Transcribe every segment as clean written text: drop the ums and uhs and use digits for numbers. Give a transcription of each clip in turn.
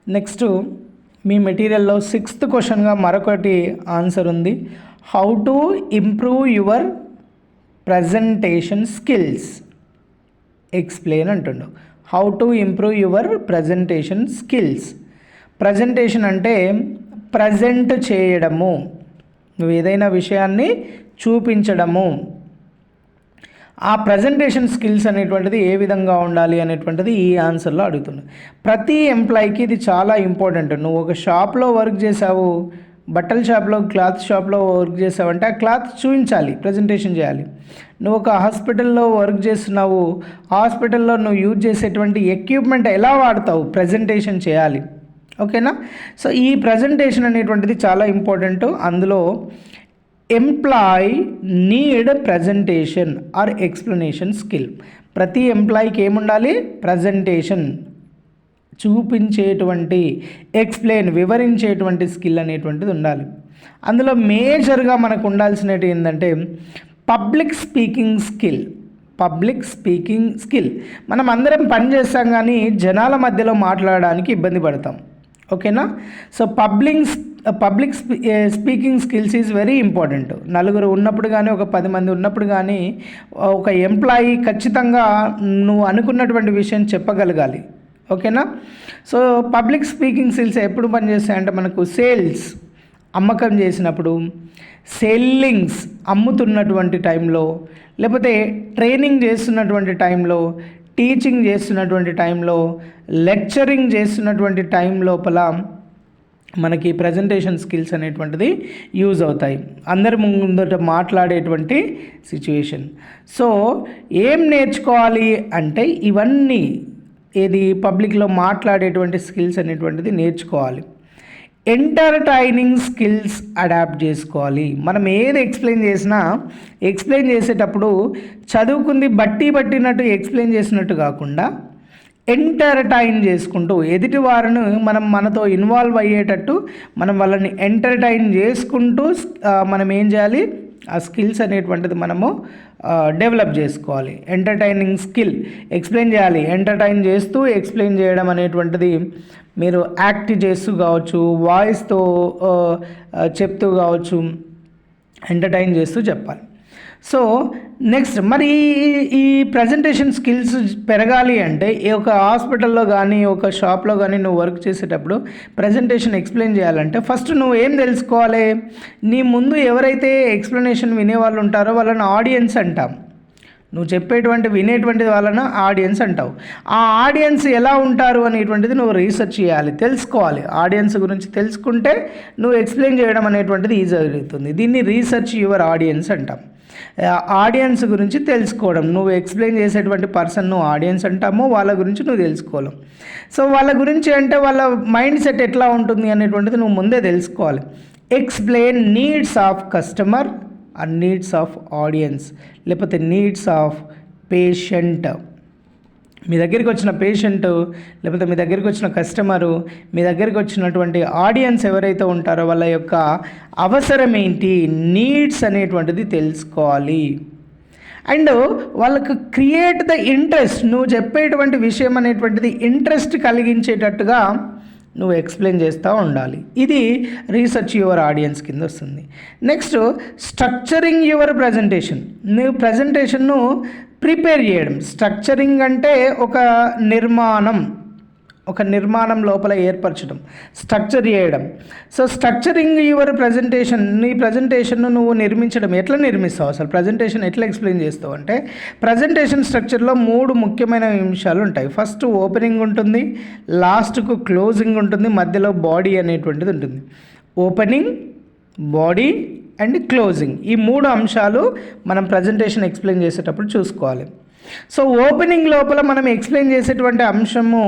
Next మీ మెటీరియల్లో 6th క్వశ్చన్గా మరొకటి answer ఉంది. How to improve your presentation skills explain అంటుండు. How to improve your presentation skills. Presentation అంటే present చేయడము, నువ్వు ఏదైనా విషయాన్ని చూపించడము. ఆ ప్రజెంటేషన్ స్కిల్స్ అనేటువంటిది ఏ విధంగా ఉండాలి అనేటువంటిది ఈ ఆన్సర్లో అడుగుతుంది. ప్రతి ఎంప్లాయీకి ఇది చాలా ఇంపార్టెంట్. నువ్వు ఒక షాప్లో వర్క్ చేసావు, బట్టల షాప్లో, క్లాత్ షాప్లో వర్క్ చేసావంటే ఆ క్లాత్ చూపించాలి, ప్రజెంటేషన్ చేయాలి. నువ్వు ఒక హాస్పిటల్లో వర్క్ చేస్తున్నావు, హాస్పిటల్లో నువ్వు యూజ్ చేసేటువంటి ఎక్విప్మెంట్ ఎలా వాడతావు, ప్రజెంటేషన్ చేయాలి. ఓకేనా? సో ఈ ప్రజెంటేషన్ అనేటువంటిది చాలా ఇంపార్టెంట్. అందులో employee need presentation or explanation skill. ప్రతి ఎంప్లాయీకి ఏముండాలి? ప్రజెంటేషన్, చూపించేటువంటి, ఎక్స్ప్లెయిన్, వివరించేటువంటి స్కిల్ అనేటువంటిది ఉండాలి. అందులో మేజర్గా మనకు ఉండాల్సినవి ఏంటంటే public speaking skill. Public speaking skill. మనం అందరం పని చేస్తాం కానీ జనాల మధ్యలో మాట్లాడడానికి ఇబ్బంది పడతాం. ఓకేనా? So public speaking skills is very important. నలుగురు ఉన్నప్పుడు కానీ, ఒక 10 మంది ఉన్నప్పుడు కానీ ఒక ఎంప్లాయీ ఖచ్చితంగా నువ్వు అనుకున్నటువంటి విషయం చెప్పగలగాలి. ఓకేనా? సో పబ్లిక్ స్పీకింగ్ స్కిల్స్ ఎప్పుడు పనిచేస్తాయంటే మనకు సేల్స్, అమ్మకం చేసినప్పుడు, సెల్లింగ్స్, అమ్ముతున్నటువంటి టైంలో, లేకపోతే ట్రైనింగ్ చేస్తున్నటువంటి టైంలో, టీచింగ్ చేస్తున్నటువంటి టైంలో, లెక్చరింగ్ చేస్తున్నటువంటి టైం లోపల మనకి ప్రజెంటేషన్ స్కిల్స్ అనేటువంటిది యూజ్ అవుతాయి. అందరి ముందట మాట్లాడేటువంటి సిచ్యువేషన్. సో ఏం నేర్చుకోవాలి అంటే ఇవన్నీ, ఏది పబ్లిక్లో మాట్లాడేటువంటి స్కిల్స్ అనేటువంటిది నేర్చుకోవాలి. ఎంటర్టైనింగ్ స్కిల్స్ అడాప్ట్ చేసుకోవాలి. మనం ఏది ఎక్స్ప్లెయిన్ చేసేటప్పుడు చదువుకుంది బట్టినట్టు ఎక్స్ప్లెయిన్ చేసినట్టు కాకుండా ఎంటర్టైన్ చేసుకుంటూ, ఎదుటి వారిని మనతో ఇన్వాల్వ్ అయ్యేటట్టు మనం వాళ్ళని ఎంటర్టైన్ చేసుకుంటూ మనం ఏం చేయాలి? ఆ స్కిల్స్ అనేటువంటిది మనము డెవలప్ చేసుకోవాలి. ఎంటర్టైనింగ్ స్కిల్, ఎక్స్ప్లెయిన్ చేయాలి. ఎంటర్టైన్ చేస్తూ ఎక్స్ప్లెయిన్ చేయడం అనేటువంటిది మీరు యాక్ట్ చేస్తూ కావచ్చు, వాయిస్తో చెప్తూ కావచ్చు, ఎంటర్టైన్ చేస్తూ చెప్పాలి. సో నెక్స్ట్ మరి ఈ ప్రజెంటేషన్ స్కిల్స్ పెరగాలి అంటే ఒక హాస్పిటల్లో కానీ, ఒక షాప్లో కానీ నువ్వు వర్క్ చేసేటప్పుడు ప్రజెంటేషన్ ఎక్స్ప్లెయిన్ చేయాలంటే ఫస్ట్ నువ్వు ఏం తెలుసుకోవాలి? నీ ముందు ఎవరైతే ఎక్స్ప్లెనేషన్ వినేవాళ్ళు ఉంటారో వాళ్ళని ఆడియన్స్ అంటాం. నువ్వు వినేటువంటి వాళ్ళను ఆడియన్స్ అంటావు. ఆ ఆడియన్స్ ఎలా ఉంటారు అనేటువంటిది నువ్వు రీసెర్చ్ చేయాలి, తెలుసుకోవాలి. ఆడియన్స్ గురించి తెలుసుకుంటే నువ్వు ఎక్స్ప్లెయిన్ చేయడం అనేటువంటిది ఈజీ అవుతుంది. దీన్ని రీసెర్చ్ యువర్ ఆడియన్స్ అంటాం. ఆడియన్స్ గురించి తెలుసుకోవడం, నువ్వు ఎక్స్ప్లెయిన్ చేసేటువంటి పర్సన్ నువ్వు ఆడియన్స్ అంటాము, వాళ్ళ గురించి నువ్వు తెలుసుకోవాలి. సో వాళ్ళ గురించి అంటే వాళ్ళ మైండ్ సెట్ ఎట్లా ఉంటుంది అనేటువంటిది నువ్వు ముందే తెలుసుకోవాలి. Explain needs of customer and needs of audience, లేకపోతే నీడ్స్ ఆఫ్ పేషెంట్. మీ దగ్గరికి వచ్చిన పేషెంట్, లేకపోతే మీ దగ్గరికి వచ్చిన కస్టమరు, మీ దగ్గరికి వచ్చినటువంటి ఆడియన్స్ ఎవరైతే ఉంటారో వాళ్ళ యొక్క అవసరం ఏంటి, నీడ్స్ అనేటువంటిది తెలుసుకోవాలి. అండ్ వాళ్ళకు క్రియేట్ ద ఇంట్రెస్ట్, నువ్వు చెప్పేటువంటి విషయం అనేటువంటిది ఇంట్రెస్ట్ కలిగించేటట్టుగా నువ్వు ఎక్స్ప్లెయిన్ చేస్తూ ఉండాలి. ఇది రీసెర్చ్ యువర్ ఆడియన్స్ కింద వస్తుంది. Next structuring your presentation. నువ్వు ప్రజెంటేషన్ను ప్రిపేర్ చేయడం. స్ట్రక్చరింగ్ అంటే ఒక నిర్మాణం లోపల ఏర్పరచడం, స్ట్రక్చర్ చేయడం. సో స్ట్రక్చరింగ్ యువర్ ప్రజెంటేషన్, నీ ప్రజెంటేషన్ను నువ్వు నిర్మించడం. ఎట్లా నిర్మిస్తావు అసలు ప్రజెంటేషన్ ఎట్లా ఎక్స్ప్లెయిన్ చేస్తావు అంటే ప్రజెంటేషన్ స్ట్రక్చర్లో 3 ముఖ్యమైన అంశాలు ఉంటాయి. ఫస్ట్ ఓపెనింగ్ ఉంటుంది, లాస్ట్కు క్లోజింగ్ ఉంటుంది, మధ్యలో బాడీ అనేటువంటిది ఉంటుంది. ఓపెనింగ్, బాడీ అండ్ క్లోజింగ్, ఈ 3 అంశాలు మనం ప్రజెంటేషన్ ఎక్స్ప్లెయిన్ చేసేటప్పుడు చూసుకోవాలి. సో ఓపెనింగ్ లోపల మనం ఎక్స్ప్లెయిన్ చేసేటువంటి అంశము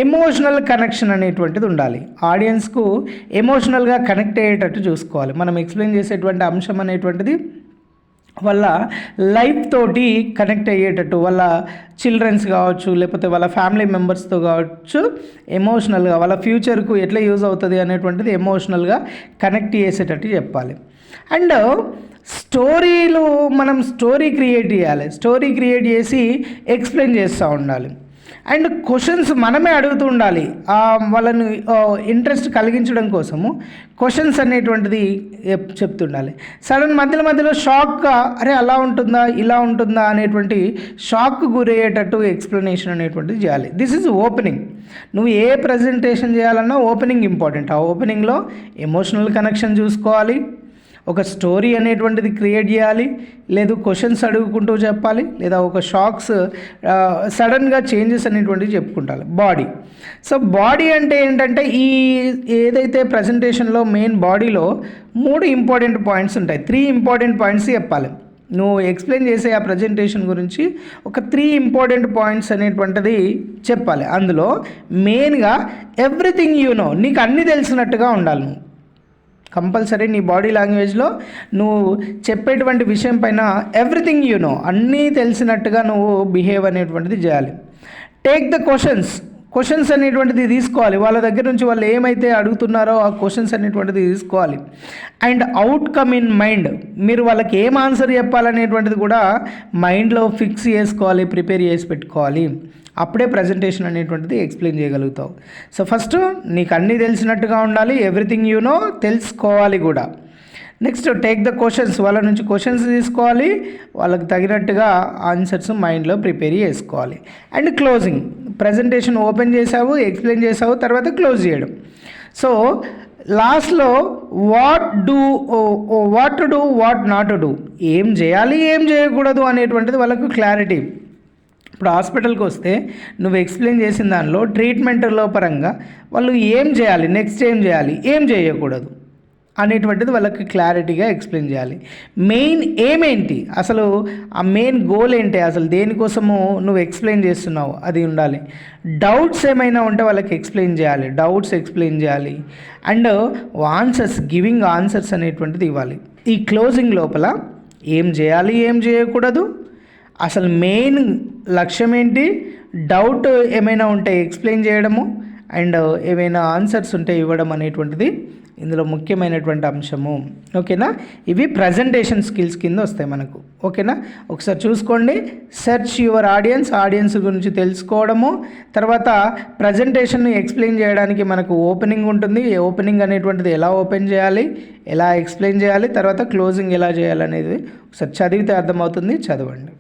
ఎమోషనల్ కనెక్షన్ అనేటువంటిది ఉండాలి. ఆడియన్స్కు ఎమోషనల్గా కనెక్ట్ అయ్యేటట్టు చూసుకోవాలి. మనం ఎక్స్ప్లెయిన్ చేసేటువంటి అంశం అనేటువంటిది వాళ్ళ లైఫ్ తోటి కనెక్ట్ అయ్యేటట్టు, వాళ్ళ చిల్డ్రన్స్ కావచ్చు, లేకపోతే వాళ్ళ ఫ్యామిలీ మెంబర్స్తో కావచ్చు, ఎమోషనల్గా వాళ్ళ ఫ్యూచర్కు ఎట్లా యూజ్ అవుతుంది అనేటువంటిది ఎమోషనల్గా కనెక్ట్ చేసేటట్టు చెప్పాలి. అండ్ మనం స్టోరీ క్రియేట్ చేయాలి. స్టోరీ క్రియేట్ చేసి ఎక్స్ప్లెయిన్ చేస్తూ ఉండాలి. అండ్ క్వశ్చన్స్ మనమే అడుగుతూ ఉండాలి. వాళ్ళని ఇంట్రెస్ట్ కలిగించడం కోసము క్వశ్చన్స్ అనేటువంటిది చెప్తుండాలి. సడన్ మధ్యలో షాక్గా అరే అలా ఉంటుందా ఇలా ఉంటుందా అనేటువంటి షాక్ గురయ్యేటట్టు ఎక్స్ప్లెనేషన్ అనేటువంటిది చేయాలి. This is opening. నువ్వు ఏ ప్రజెంటేషన్ చేయాలన్నా ఓపెనింగ్ ఇంపార్టెంట్. ఆ ఓపెనింగ్లో ఎమోషనల్ కనెక్షన్ చూసుకోవాలి, ఒక స్టోరీ అనేటువంటిది క్రియేట్ చేయాలి, లేదు క్వశ్చన్స్ అడుగుకుంటూ చెప్పాలి, లేదా ఒక షాక్స్ సడన్గా చేంజెస్ అనేటువంటివి చెప్పుకుంటారు. బాడీ. సో బాడీ అంటే ఏంటంటే ఈ ఏదైతే ప్రజెంటేషన్లో మెయిన్ బాడీలో 3 ఇంపార్టెంట్ పాయింట్స్ ఉంటాయి. 3 ఇంపార్టెంట్ పాయింట్స్ చెప్పాలి. నువ్వు ఎక్స్ప్లెయిన్ చేసే ఆ ప్రజెంటేషన్ గురించి ఒక 3 ఇంపార్టెంట్ పాయింట్స్ అనేటువంటిది చెప్పాలి. అందులో మెయిన్గా ఎవ్రీథింగ్ యూ నో, నీకు అన్నీ తెలిసినట్టుగా ఉండాలి. నువ్వు కంపల్సరీ నీ బాడీ లాంగ్వేజ్లో నువ్వు చెప్పేటువంటి విషయం పైన ఎవ్రీథింగ్ యూ నో, అన్నీ తెలిసినట్టుగా నువ్వు బిహేవ్ అనేటువంటిది చేయాలి. టేక్ ద క్వశ్చన్స్ అనేటువంటిది తీసుకోవాలి. వాళ్ళ దగ్గర నుంచి వాళ్ళు ఏమైతే అడుగుతున్నారో ఆ క్వశ్చన్స్ అనేటువంటిది తీసుకోవాలి. అండ్ అవుట్కమ్ ఇన్ మైండ్, మీరు వాళ్ళకి ఏం ఆన్సర్ చెప్పాలనేటువంటిది కూడా మైండ్లో ఫిక్స్ చేసుకోవాలి, ప్రిపేర్ చేసి పెట్టుకోవాలి. అప్పుడే ప్రజెంటేషన్ అనేటువంటిది ఎక్స్ప్లెయిన్ చేయగలుగుతావు. సో ఫస్ట్ నీకు అన్నీ తెలిసినట్టుగా ఉండాలి, ఎవ్రీథింగ్ యూ నో తెలుసుకోవాలి కూడా. నెక్స్ట్ టేక్ ద క్వశ్చన్స్, వాళ్ళ నుంచి క్వశ్చన్స్ తీసుకోవాలి, వాళ్ళకి తగినట్టుగా ఆన్సర్స్ మైండ్లో ప్రిపేర్ చేసుకోవాలి. అండ్ క్లోజింగ్, ప్రజెంటేషన్ ఓపెన్ చేసావు, ఎక్స్ప్లెయిన్ చేసావు, తర్వాత క్లోజ్ చేయడం. సో లాస్ట్లో what to do what not to do, ఏం చేయాలి ఏం చేయకూడదు అనేటువంటిది వాళ్ళకు క్లారిటీ. ఇప్పుడు హాస్పిటల్కి వస్తే నువ్వు ఎక్స్ప్లెయిన్ చేసిన దానిలో ట్రీట్మెంట్లో పరంగా వాళ్ళు ఏం చేయాలి, నెక్స్ట్ ఏం చేయాలి, ఏం చేయకూడదు అనేటువంటిది వాళ్ళకి క్లారిటీగా ఎక్స్ప్లెయిన్ చేయాలి. మెయిన్ ఏమేంటి, అసలు ఆ మెయిన్ గోల్ ఏంటి, అసలు దేనికోసము నువ్వు ఎక్స్ప్లెయిన్ చేస్తున్నావు అది ఉండాలి. డౌట్స్ ఏమైనా ఉంటే వాళ్ళకి ఎక్స్ప్లెయిన్ చేయాలి. అండ్ గివింగ్ ఆన్సర్స్ అనేటువంటిది ఇవ్వాలి. ఈ క్లోజింగ్ లోపల ఏం చేయాలి ఏం చేయకూడదు, అసలు మెయిన్ లక్ష్యం ఏంటి, డౌట్ ఏమైనా ఉంటే ఎక్స్ప్లెయిన్ చేయడము, అండ్ ఏమైనా ఆన్సర్స్ ఉంటే ఇవ్వడం అనేటువంటిది ఇందులో ముఖ్యమైనటువంటి అంశము. ఓకేనా, ఇవి ప్రజెంటేషన్ స్కిల్స్ కింద వస్తాయి మనకు. ఓకేనా, ఒకసారి చూసుకోండి. సెర్చ్ యువర్ ఆడియన్స్ గురించి తెలుసుకోవడము, తర్వాత ప్రజెంటేషన్ని ఎక్స్ప్లెయిన్ చేయడానికి మనకు ఓపెనింగ్ ఉంటుంది. ఓపెనింగ్ అనేటువంటిది ఎలా ఓపెన్ చేయాలి, ఎలా ఎక్స్ప్లెయిన్ చేయాలి, తర్వాత క్లోజింగ్ ఎలా చేయాలి అనేది ఒకసారి చదివితే అర్థమవుతుంది. చదవండి.